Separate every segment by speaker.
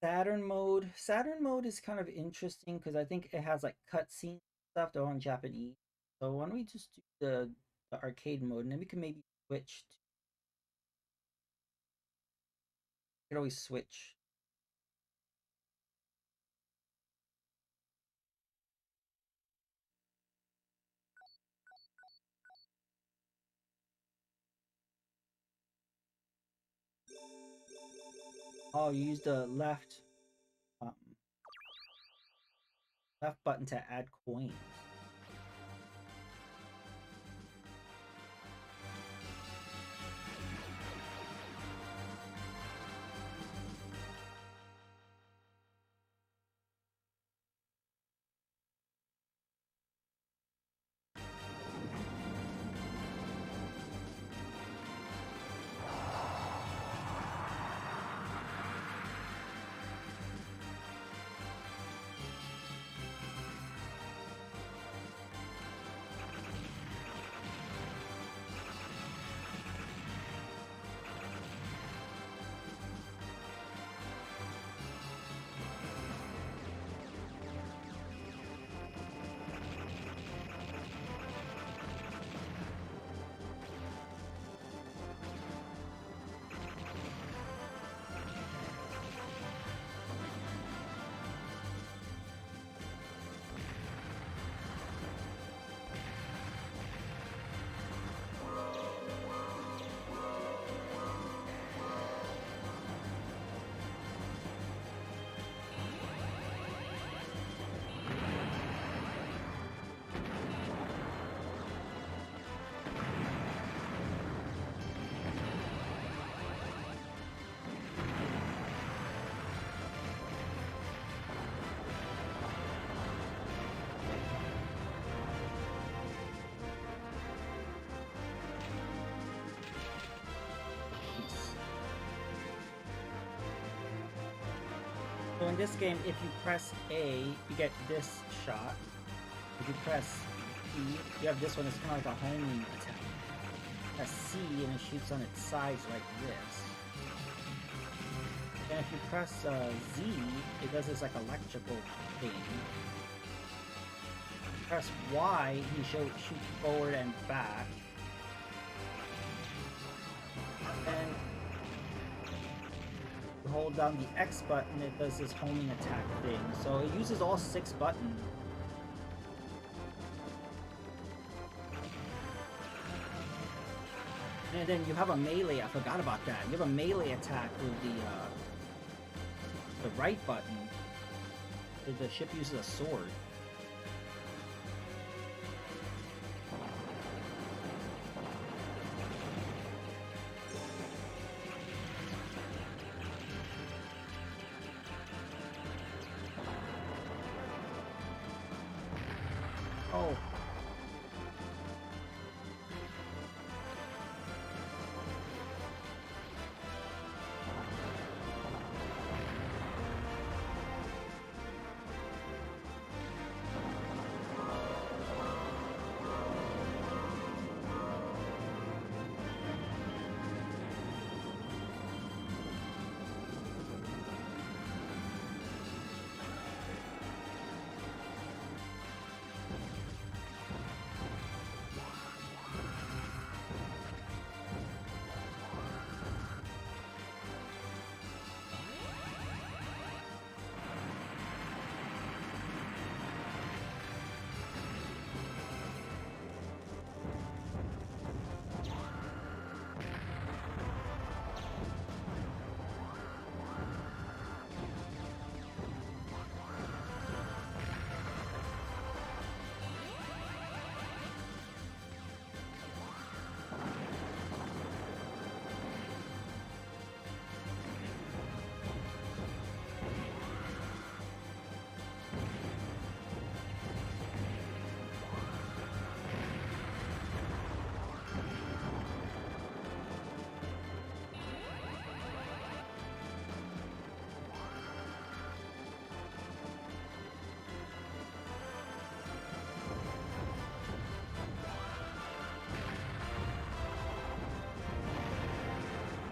Speaker 1: Saturn mode. Saturn mode is kind of interesting because I think it has like cutscene stuff. They're all in Japanese. So why don't we just do the arcade mode and then we can maybe switch. We could always switch. Oh, you use the um, left button to add coins. So in this game, if you press A, you get this shot. If you press E, you have this one. It's kind of like a homing attack. Press C and it shoots on its sides like this. And if you press Z, it does this like electrical thing. Press Y, he shoots forward and back. And you hold down the X button, it does this homing attack thing. So it uses all 6 buttons. And then you have a melee. I forgot about that. You have a melee attack with the right button. The ship uses a sword. Oh.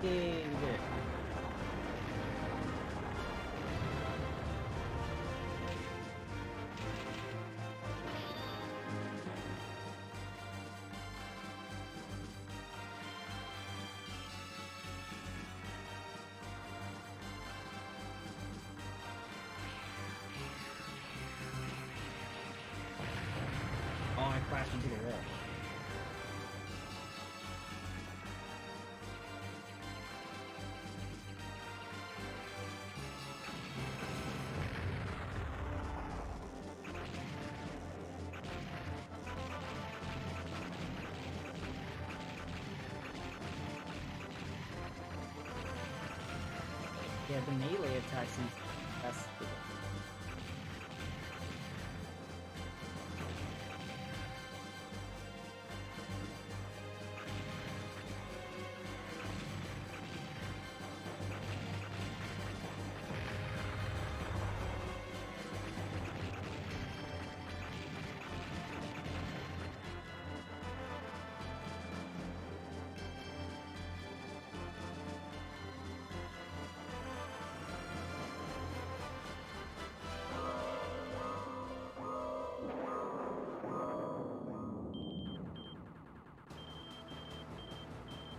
Speaker 1: Yay, we did it. crash into the wall. Yeah, the melee attacks is that's the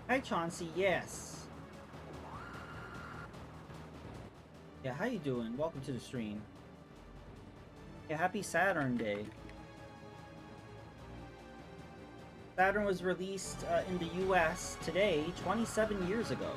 Speaker 1: Hi Chauncey, yes. Yeah, how you doing? Welcome to the stream. Yeah, happy Saturn Day. Saturn was released in the US today, 27 years ago.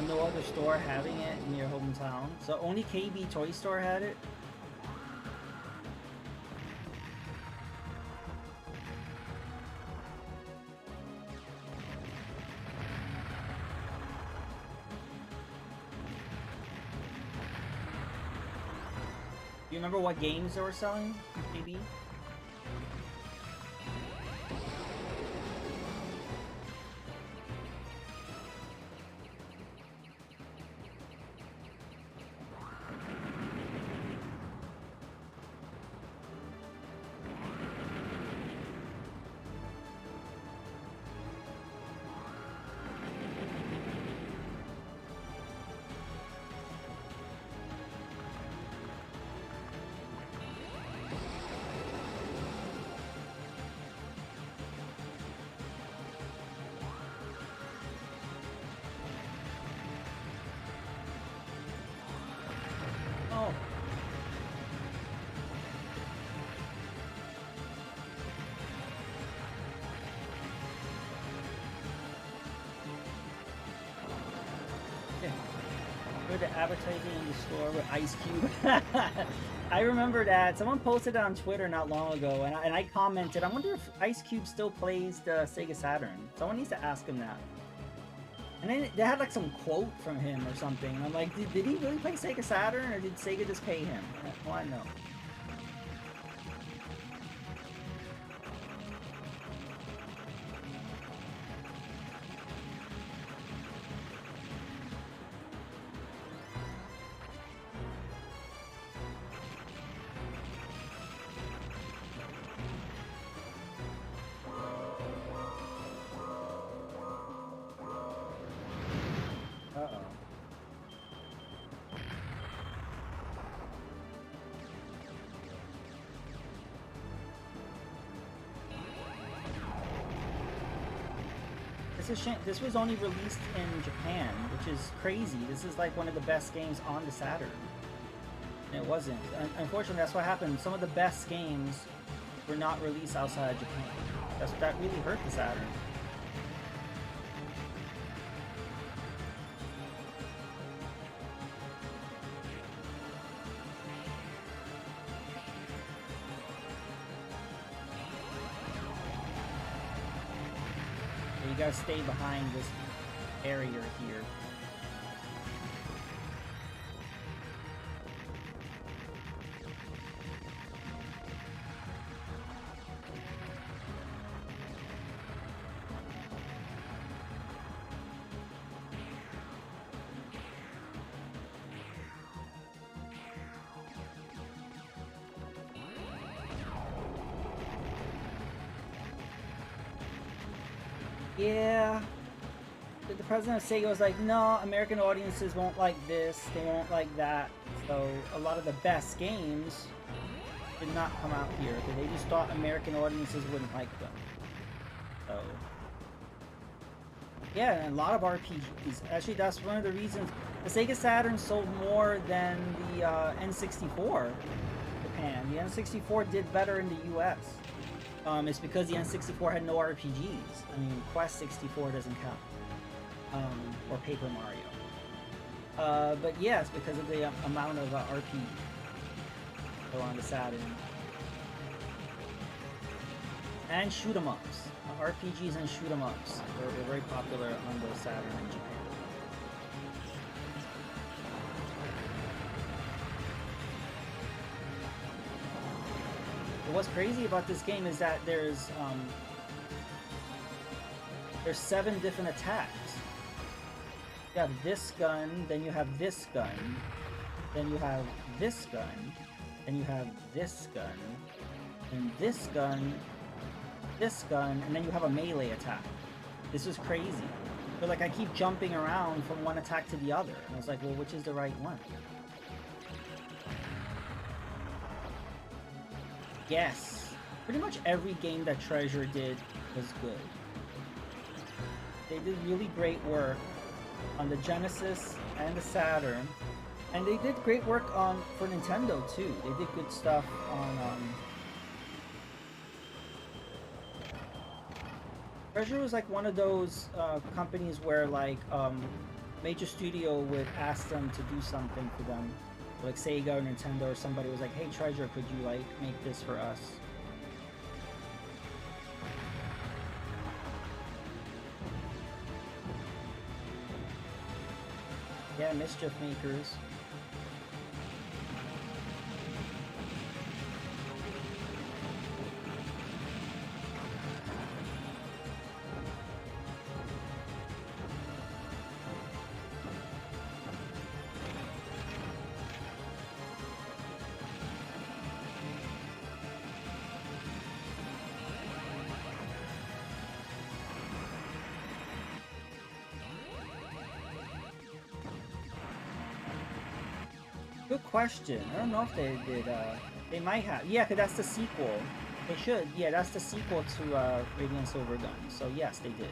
Speaker 1: No other store having it in your hometown. So only KB Toy Store had it? Do you remember what games they were selling, KB? The advertising in the store with Ice Cube. I remember that. Someone posted it on Twitter not long ago, and I commented, I wonder if Ice Cube still plays the Sega Saturn. Someone needs to ask him that. And then they had like some quote from him or something. And I'm like, did he really play Sega Saturn, or did Sega just pay him? I want to know. This was only released in Japan, which is crazy. This is like one of the best games on the Saturn. And it wasn't. Unfortunately, that's what happened. Some of the best games were not released outside of Japan. That really hurt the Saturn. You gotta stay behind this area here. Yeah. The president of Sega was like, no, American audiences won't like this, they won't like that. So a lot of the best games did not come out here because they just thought American audiences wouldn't like them. So yeah, and a lot of RPGs. Actually, that's one of the reasons the Sega Saturn sold more than the N64 in Japan. The N64 did better in the US. It's because the N64 had no RPGs. I mean, Quest 64 doesn't count. Or Paper Mario. But yes, because of the amount of RPGs on the Saturn. And shoot 'em ups. RPGs and shoot 'em ups were very popular on the Saturn in Japan. But what's crazy about this game is that there's 7 different attacks. You have this gun, then you have this gun, then you have this gun, then you have this gun, and this gun, and then you have a melee attack. This is crazy. But like I keep jumping around from one attack to the other. And I was like, well, which is the right one? Yes. Pretty much every game that Treasure did was good. They did really great work on the Genesis and the Saturn. And they did great work for Nintendo too. They did good stuff on Treasure was like one of those companies where like major studio would ask them to do something for them. Like Sega or Nintendo or somebody was like, hey Treasure, could you like make this for us? Yeah, Mischief Makers. Good question. I don't know if they did, they might have. Yeah, because that's the sequel. They should. Yeah, that's the sequel to Radiant Silvergun. So yes, they did.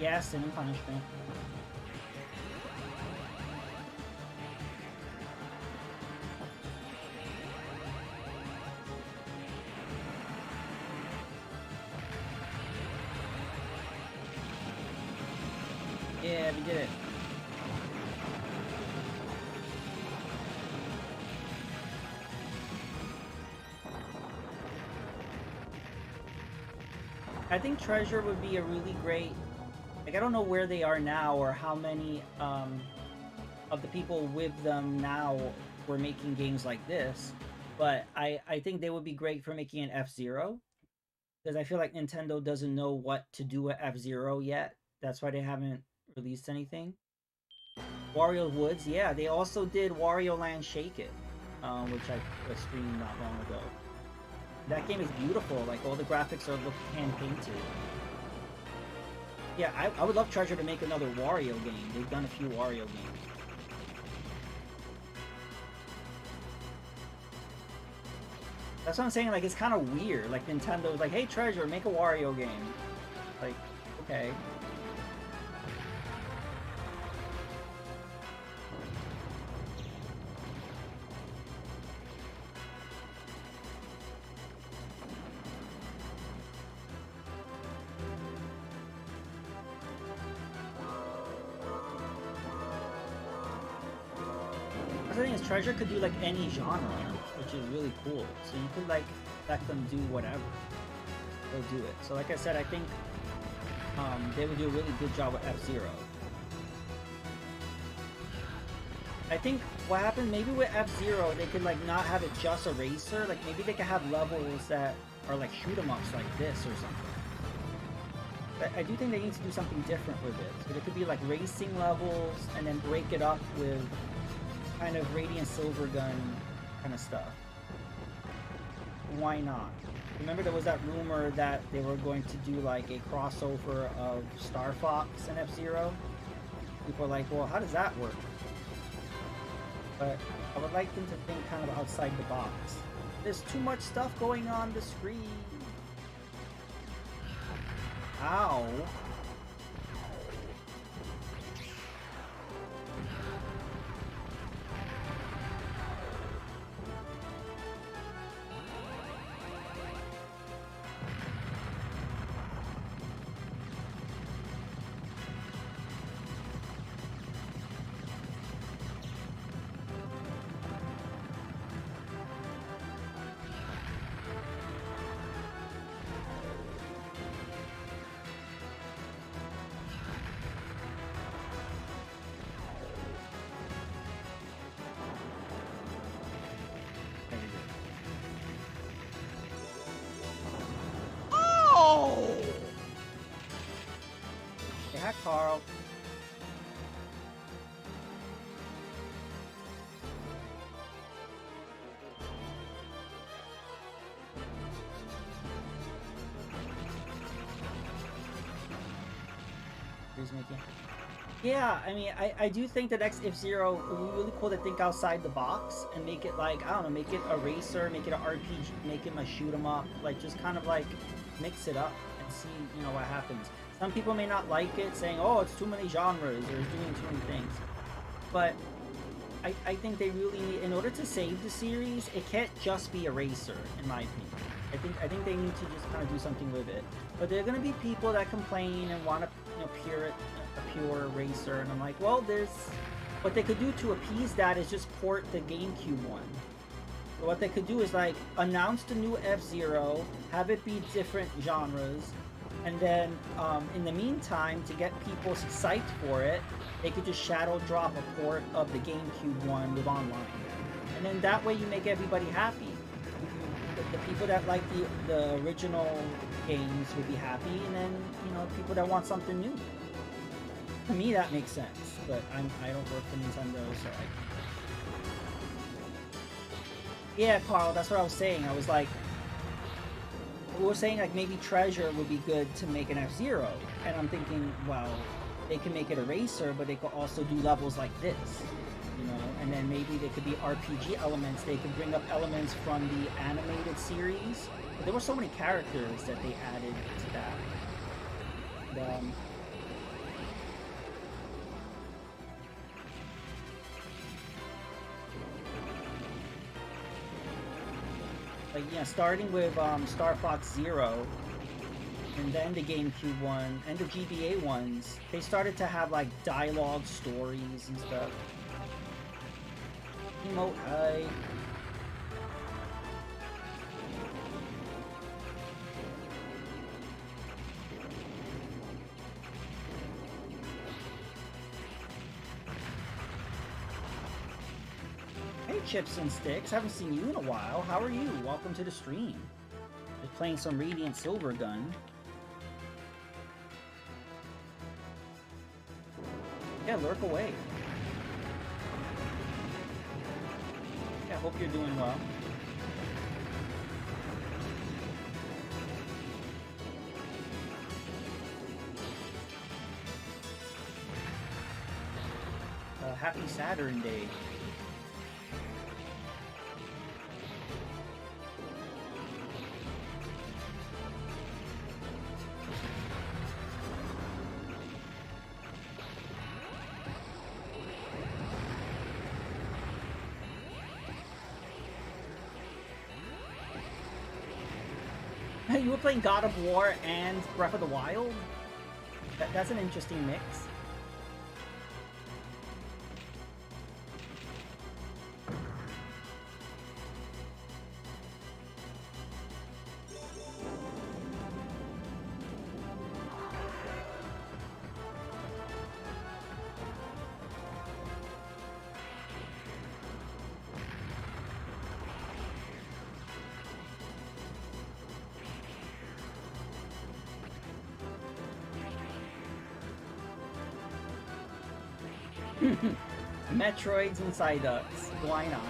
Speaker 1: Yes, Sin and Punishment. Yeah, we did it. I think Treasure would be a really great... Like, I don't know where they are now or how many of the people with them now were making games like this, but I think they would be great for making an F-Zero, because I feel like Nintendo doesn't know what to do with F-Zero yet. That's why they haven't released anything. Wario Woods, yeah, they also did Wario Land Shake It, which I streamed not long ago. That game is beautiful, like all the graphics are hand-painted. Yeah, I would love Treasure to make another Wario game. They've done a few Wario games. That's what I'm saying, like, it's kind of weird. Like, Nintendo's like, hey, Treasure, make a Wario game. Like, okay. The thing is, Treasure could do like any genre, which is really cool. So you could like let them do whatever. They'll do it. So like I said, I think they would do a really good job with F-Zero. I think what happened maybe with F-Zero, they could like not have it just a racer. Like maybe they could have levels that are like shoot 'em ups like this or something. But I do think they need to do something different with it. So there could be like racing levels and then break it up with kind of Radiant Silvergun kind of stuff. Why not? Remember there was that rumor that they were going to do like a crossover of Star Fox and F-Zero? People are like, well, how does that work? But I would like them to think kind of outside the box. There's too much stuff going on the screen. Ow. Hi, Carl. Yeah, I mean, I do think that F-Zero would be really cool to think outside the box and make it like, I don't know, make it a racer, make it an RPG, make it a shoot 'em up, like just kind of like mix it up and see, you know, what happens. Some people may not like it, saying, oh, it's too many genres or it's doing too many things. But I think they really need, in order to save the series, it can't just be a racer, in my opinion. I think they need to just kind of do something with it. But there are going to be people that complain and want to, you know, a pure racer, and I'm like, well, there's what they could do to appease that is just port the GameCube one. So what they could do is like announce the new F-Zero, have it be different genres, and then in the meantime, to get people psyched for it, they could just shadow drop a port of the GameCube one with online, and then that way you make everybody happy. The people that like the original games would be happy, and then, you know, people that want something new. To me, that makes sense, but I don't work for Nintendo, so yeah, Carl, that's what I was saying. I was like, we were saying like maybe Treasure would be good to make an F-Zero, and I'm thinking, well, they can make it a racer, but they could also do levels like this, you know, and then maybe they could be RPG elements. They could bring up elements from the animated series. But there were so many characters that they added to that. And, like, yeah, starting with Star Fox Zero, and then the GameCube one, and the GBA ones, they started to have, like, dialogue stories and stuff. Emote, hi. Hey, Chips and Sticks, haven't seen you in a while. How are you? Welcome to the stream. Just playing some Radiant Silvergun. Yeah, lurk away. Yeah, hope you're doing well. Happy Saturn Day. You were playing God of War and Breath of the Wild? That's an interesting mix. Metroids and Psyducks. Why not?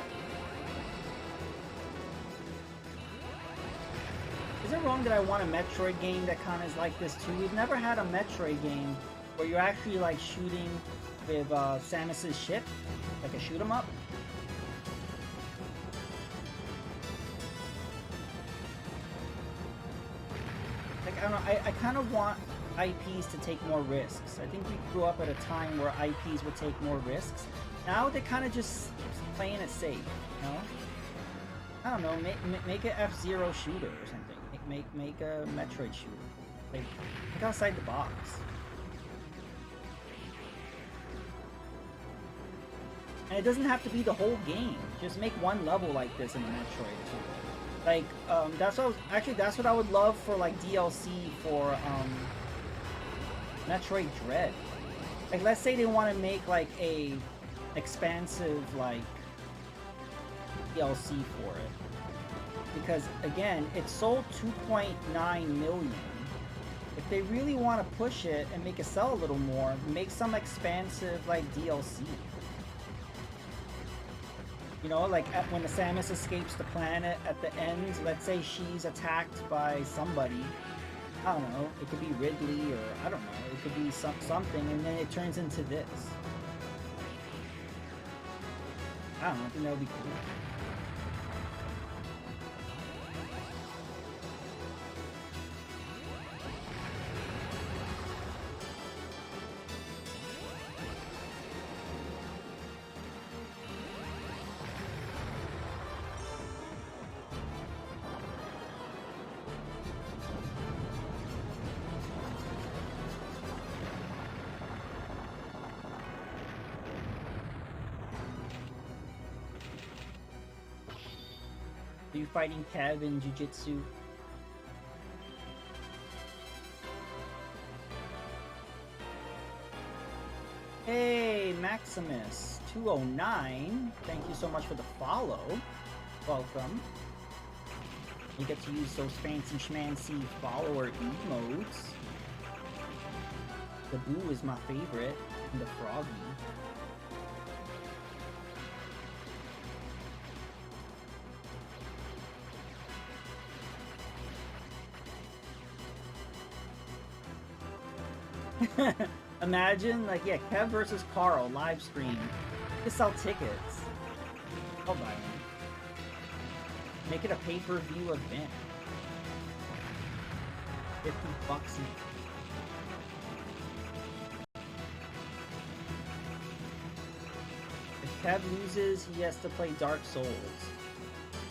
Speaker 1: Is it wrong that I want a Metroid game that kind of is like this too? We've never had a Metroid game where you're actually like shooting with Samus's ship, like a shoot 'em up. Like I don't know, I kind of want IPs to take more risks. I think we grew up at a time where IPs would take more risks. Now they're kind of just playing it safe, you know? I don't know, make an F-Zero shooter or something. Make a Metroid shooter. Like, think outside the box. And it doesn't have to be the whole game. Just make one level like this in a Metroid or something. Like, that's what I would love for like DLC for Metroid Dread. Like, let's say they want to make like a expansive like DLC for it. Because again, it sold 2.9 million. If they really want to push it and make it sell a little more, make some expansive like DLC. You know, like when the Samus escapes the planet at the end, let's say she's attacked by somebody. I don't know, it could be Ridley or I don't know, it could be something, and then it turns into this. I don't know, I think that would be cool. Are you fighting Kev in Jiu-Jitsu? Hey, Maximus 209. Thank you so much for the follow. Welcome. You get to use those fancy schmancy follower emotes. The Boo is my favorite, and the Froggy. Imagine, like, yeah, Kev versus Carl live stream. You can sell tickets. I'll buy one. Make it a pay-per-view event. $50 each. If Kev loses, he has to play Dark Souls.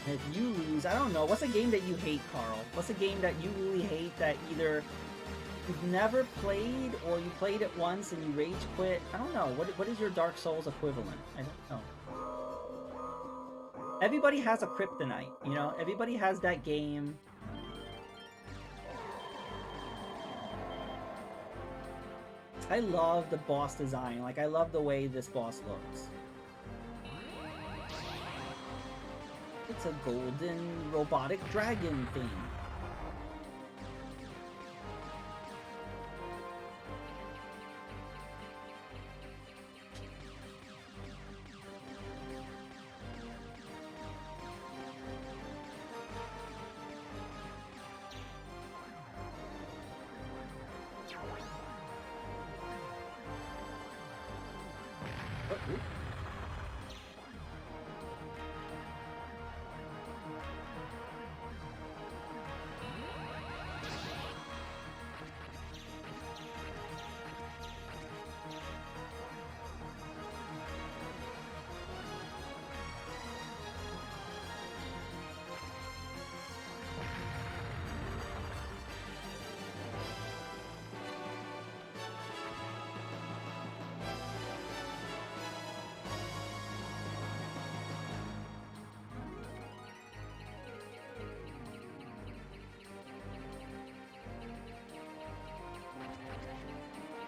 Speaker 1: And if you lose, I don't know. What's a game that you hate, Carl? What's a game that you really hate that either you've never played, or you played it once and you rage quit? I don't know. What is your Dark Souls equivalent? I don't know. Everybody has a kryptonite, you know? Everybody has that game. I love the boss design. Like, I love the way this boss looks. It's a golden robotic dragon thing.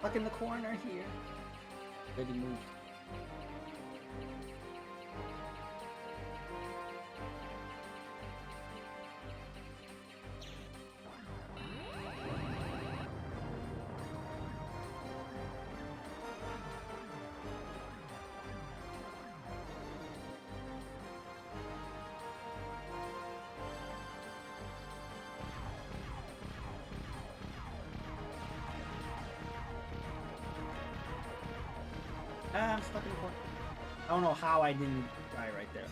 Speaker 1: Stuck in the corner here. Ready, move. I'm stuck in the corner. I don't know how I didn't die right there.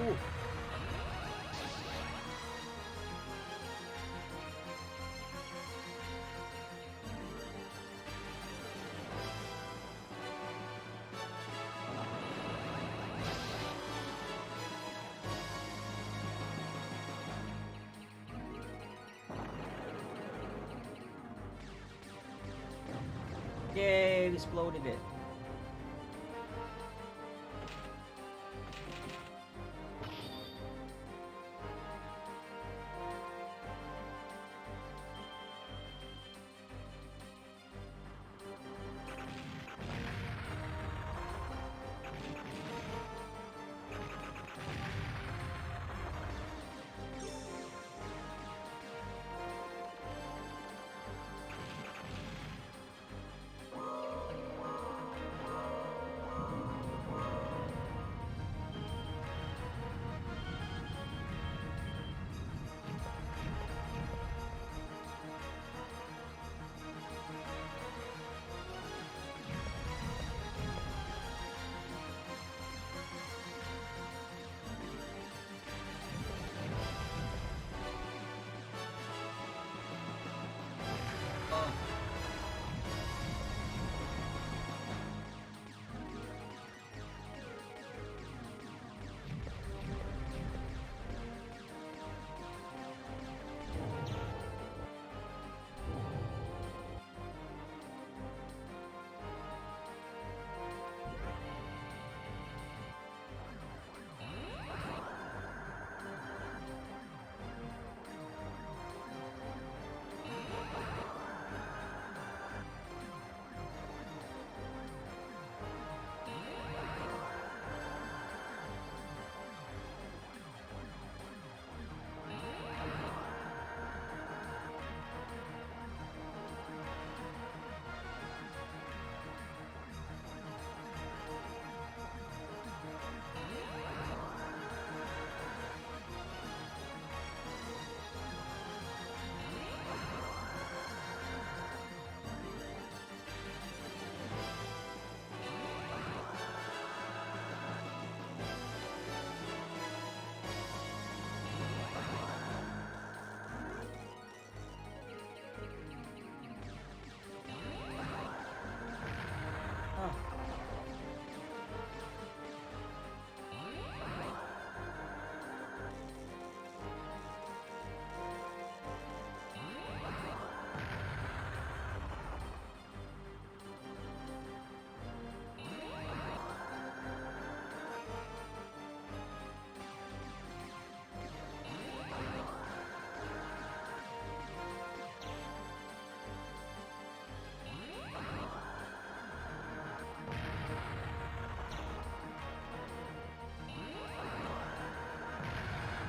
Speaker 1: Ooh. Yay, we exploded it.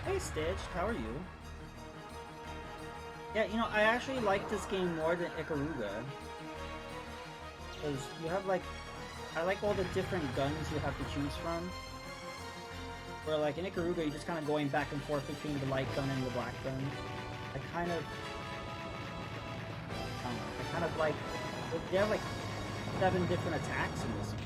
Speaker 1: Hey Stitch, how are you? Yeah, you know, I actually like this game more than Ikaruga. Because you have like... I like all the different guns you have to choose from. Where like in Ikaruga, you're just kind of going back and forth between the light gun and the black gun. I kind of like... They have like 7 different attacks in this one.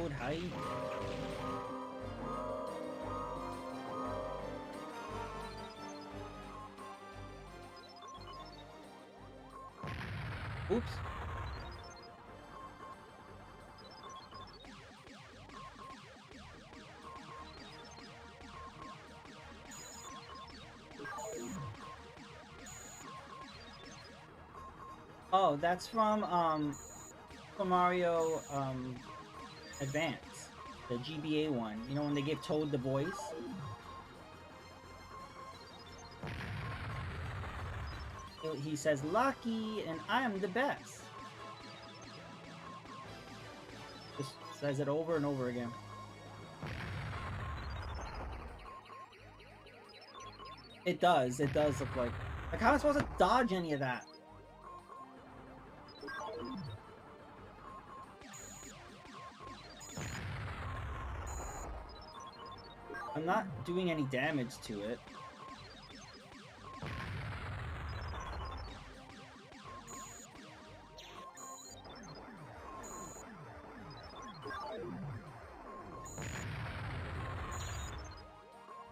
Speaker 1: Toad hype. Oops. Oh, that's from Mario Advance, the GBA one. You know when they give Toad the voice? He says, "Lucky, and I am the best." Just says it over and over again. It does look like... Like, how am I supposed to dodge any of that? I'm not doing any damage to it.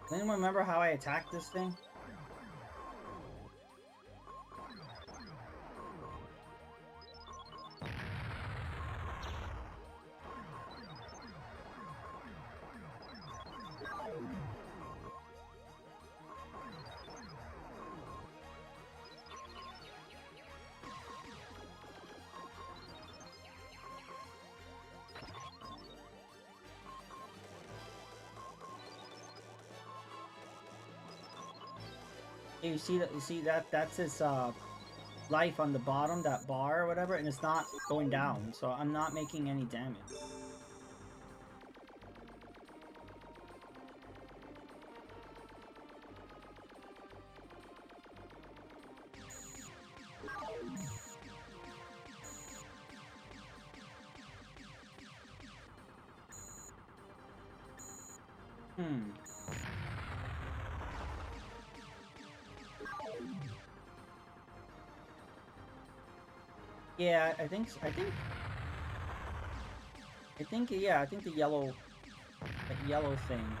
Speaker 1: Does anyone remember how I attacked this thing? You see that? You see that? That's his life on the bottom, that bar or whatever, and it's not going down. So I'm not making any damage. Yeah, I think yeah, I think the yellow, that yellow thing.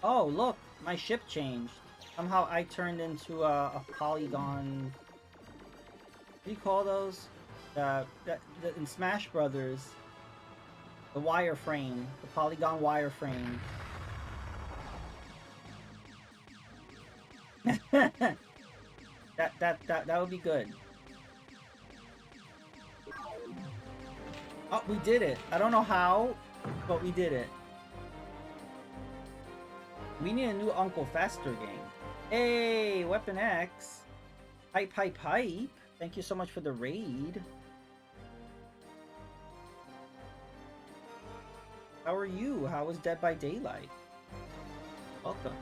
Speaker 1: Oh, look, my ship changed. Somehow I turned into a polygon. What do you call those? In Smash Brothers, the wireframe, the polygon wireframe. that would be good. Oh, we did it. I don't know how, but we did it. We need a new Uncle Fester game. Hey, Weapon X. Hype, hype, hype. Thank you so much for the raid. How are you? How was Dead by Daylight? Welcome.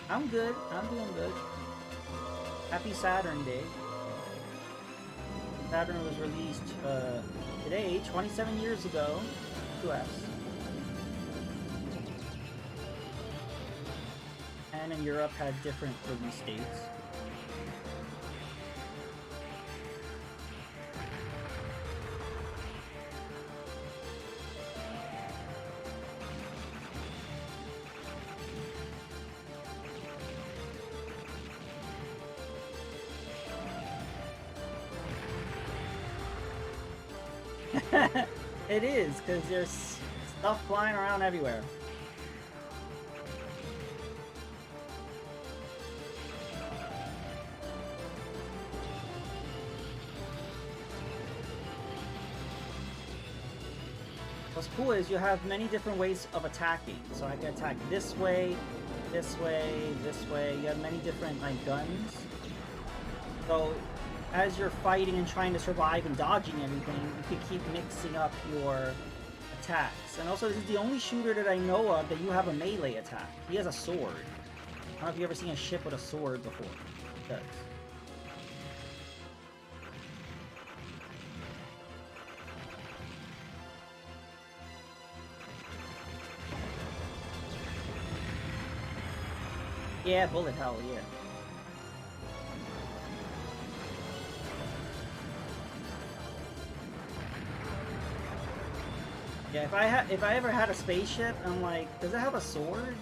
Speaker 1: I'm good. I'm doing good. Happy Saturn Day. Saturn was released today, 27 years ago. US. And in Europe had different release dates. It is, because there's stuff flying around everywhere. What's cool is you have many different ways of attacking. So I can attack this way, this way, this way. You have many different like guns. So as you're fighting and trying to survive and dodging everything, you can keep mixing up your attacks. And also, this is the only shooter that I know of that you have a melee attack. He has a sword. I don't know if you've ever seen a ship with a sword before. It does. Yeah, bullet hell, yeah. Yeah, if I ever had a spaceship, I'm like, does it have a sword?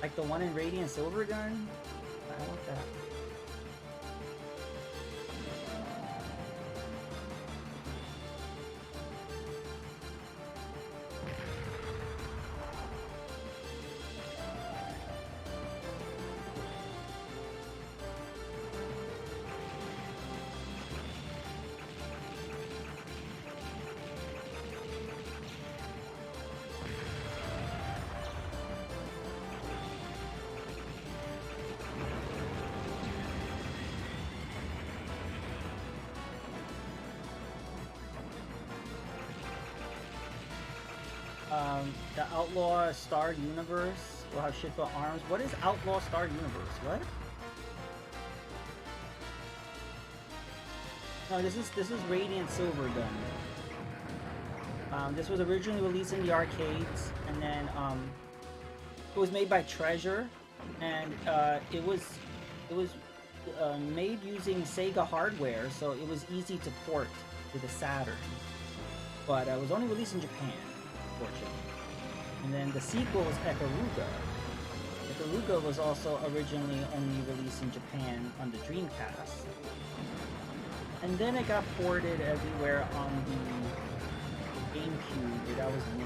Speaker 1: Like the one in Radiant Silvergun? I want that. The Outlaw Star Universe will have shit but arms. What is Outlaw Star Universe? What? No, this is Radiant Silvergun. This was originally released in the arcades, and then it was made by Treasure, and it was made using Sega hardware, so it was easy to port to the Saturn. But it was only released in Japan, fortunately. And then the sequel was Ikaruga. Ikaruga was also originally only released in Japan on the Dreamcast. And then it got ported everywhere on the GameCube. That was new.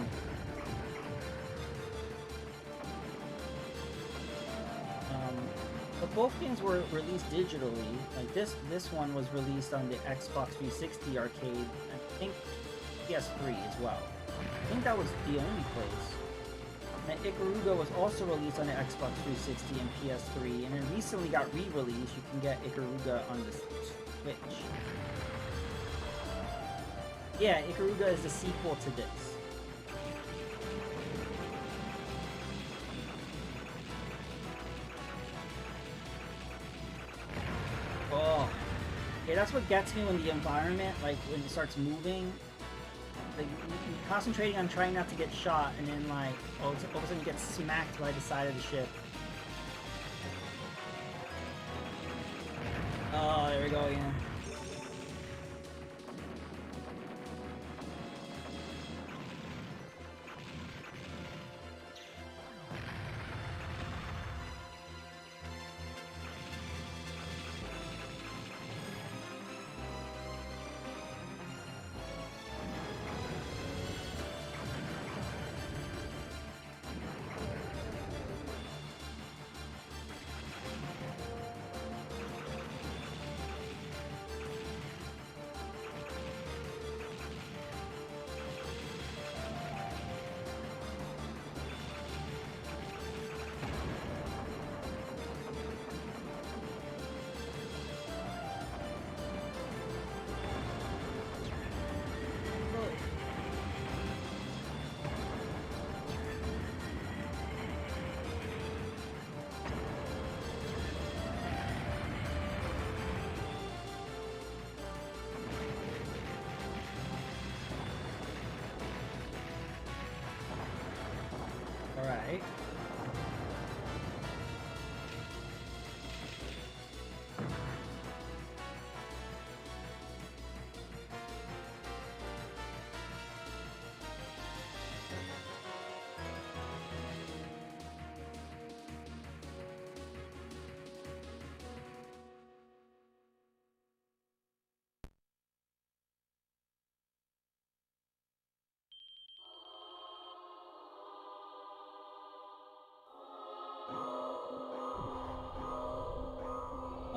Speaker 1: But both games were released digitally. Like this one was released on the Xbox 360 arcade. I think PS3 as well. I think that was the only place. And Ikaruga was also released on the Xbox 360 and PS3, and then recently got re-released. You can get Ikaruga on the Switch. Yeah, Ikaruga is the sequel to this. Oh. Yeah, that's what gets me when the environment, like, when it starts moving. Like, you're concentrating on trying not to get shot, and then, like, all of a sudden you get smacked by the side of the ship. Oh, there we go again. Alright.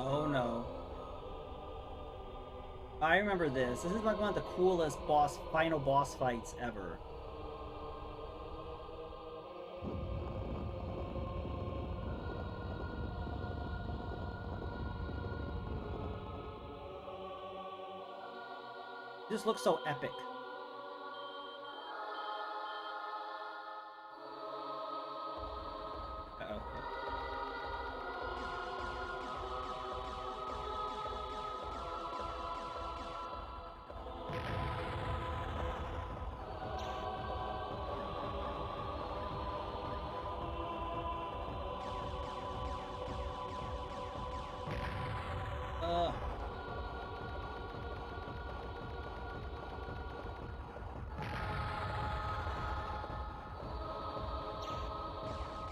Speaker 1: Oh no. I remember this. This is like one of the coolest final boss fights ever. This looks so epic. Uh-oh.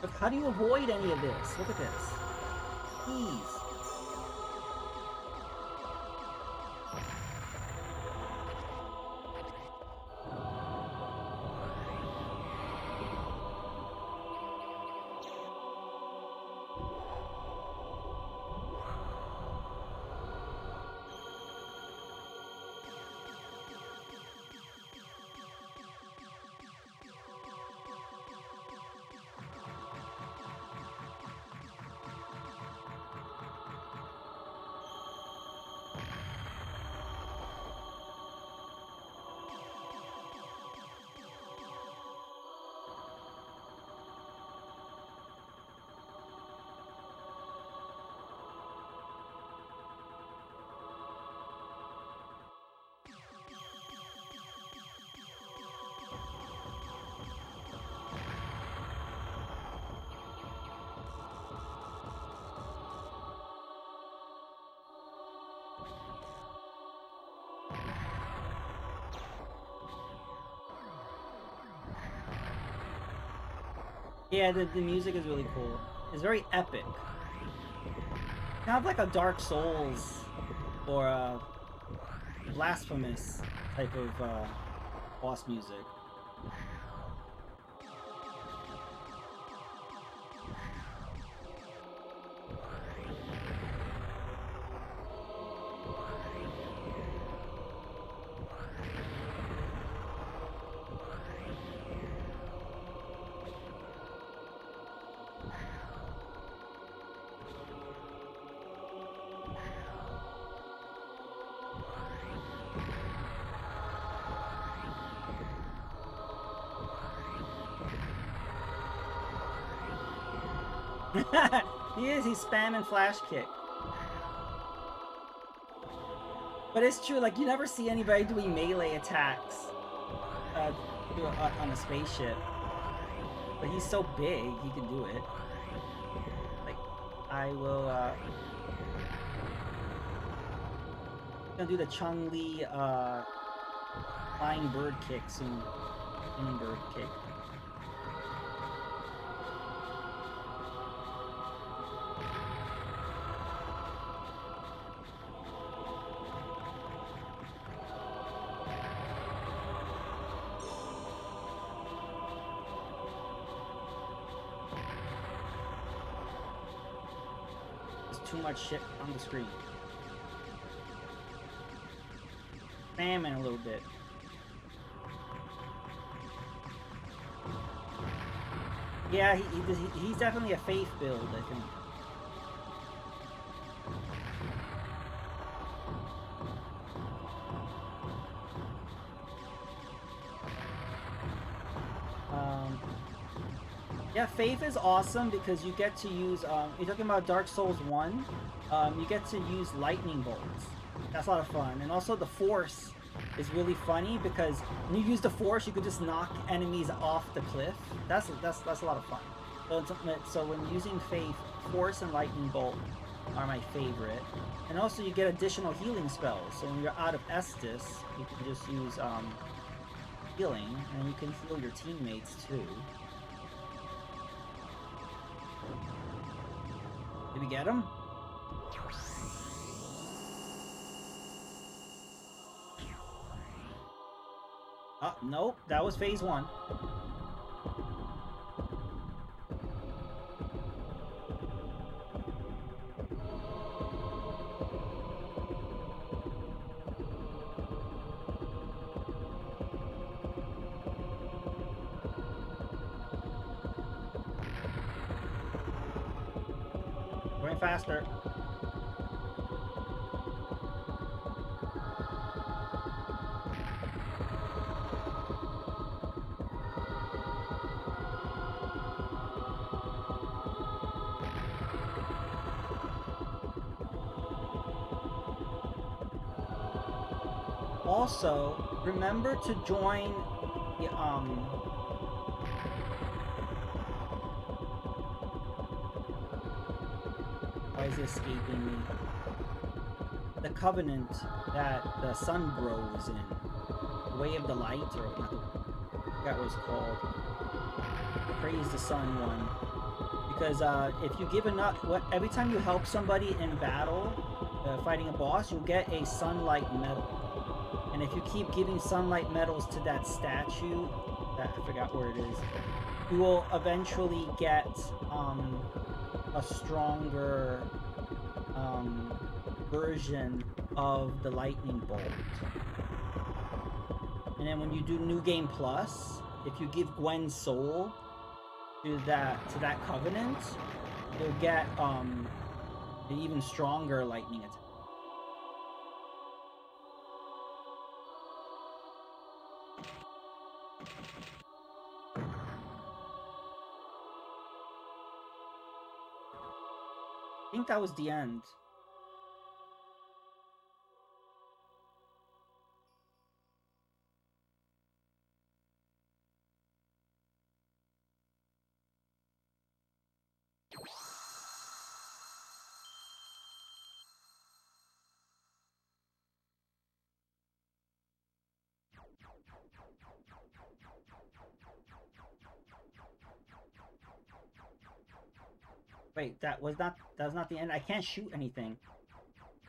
Speaker 1: Look, how do you avoid any of this? Look at this. Please. Yeah, the music is really cool. It's very epic. Kind of like a Dark Souls or a Blasphemous type of boss music. He's spamming flash kick. But it's true, like, you never see anybody doing melee attacks on a spaceship. But he's so big, he can do it. Like, I will, gonna do the Chun-Li, flying bird kick soon. Flying bird kick. Too much shit on the screen. Spamming a little bit. Yeah, he's definitely a faith build, I think. Yeah, Faith is awesome because you get to use, you're talking about Dark Souls 1, you get to use lightning bolts. That's a lot of fun. And also the Force is really funny because when you use the Force, you could just knock enemies off the cliff. That's a lot of fun. So when using Faith, Force and Lightning Bolt are my favorite. And also you get additional healing spells. So when you're out of Estus, you can just use healing, and you can heal your teammates too. Did we get him? Oh, nope, that was phase 1. Going faster. also, remember to join the, why is it escaping me? The covenant that the sun grows in. The way of the light, or not, I forgot what it's called. Praise the sun one. Because if you give enough, every time you help somebody in battle, fighting a boss, you'll get a sunlight medal. And if you keep giving sunlight medals to that statue, that I forgot where it is, you will eventually get a stronger version of the lightning bolt. And then when you do New Game Plus, if you give Gwen's soul to that covenant, you'll get an even stronger lightning attack. I think that was the end. Wait, that was not the end. I can't shoot anything.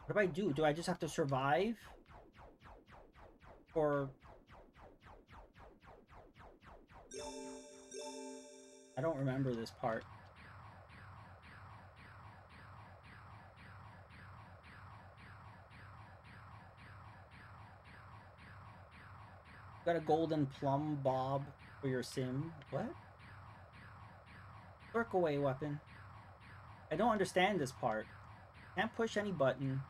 Speaker 1: What do I do? Do I just have to survive? Or I don't remember this part. Got a golden plum bob for your sim. What? Work away weapon. I don't understand this part. Can't push any button.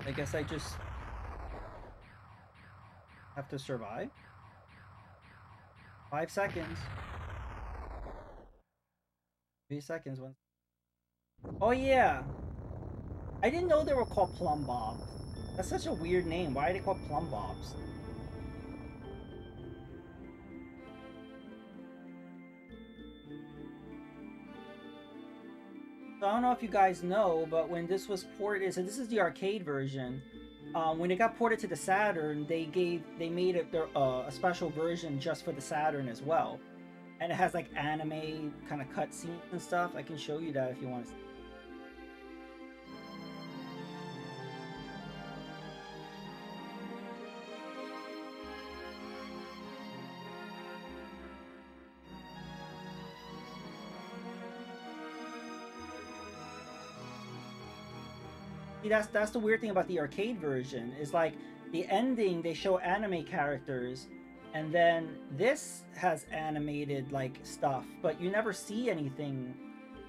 Speaker 1: I guess I just have to survive. 5 seconds. 3 seconds. Oh yeah. I didn't know they were called plum bobs. That's such a weird name. Why are they called plum bobs? So I don't know if you guys know, but when this was ported, so this is the arcade version. When it got ported to the Saturn, they made it a special version just for the Saturn as well, and it has like anime kind of cutscenes and stuff. I can show you that if you want to. See, that's the weird thing about the arcade version is like the ending they show anime characters, and then this has animated like stuff, but you never see anything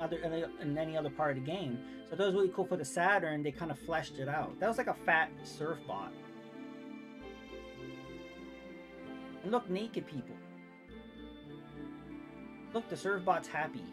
Speaker 1: other in any other part of the game. So that was really cool for the Saturn. They kind of fleshed it out. That was like a fat surf bot. And look, naked people. Look, the surf bot's happy.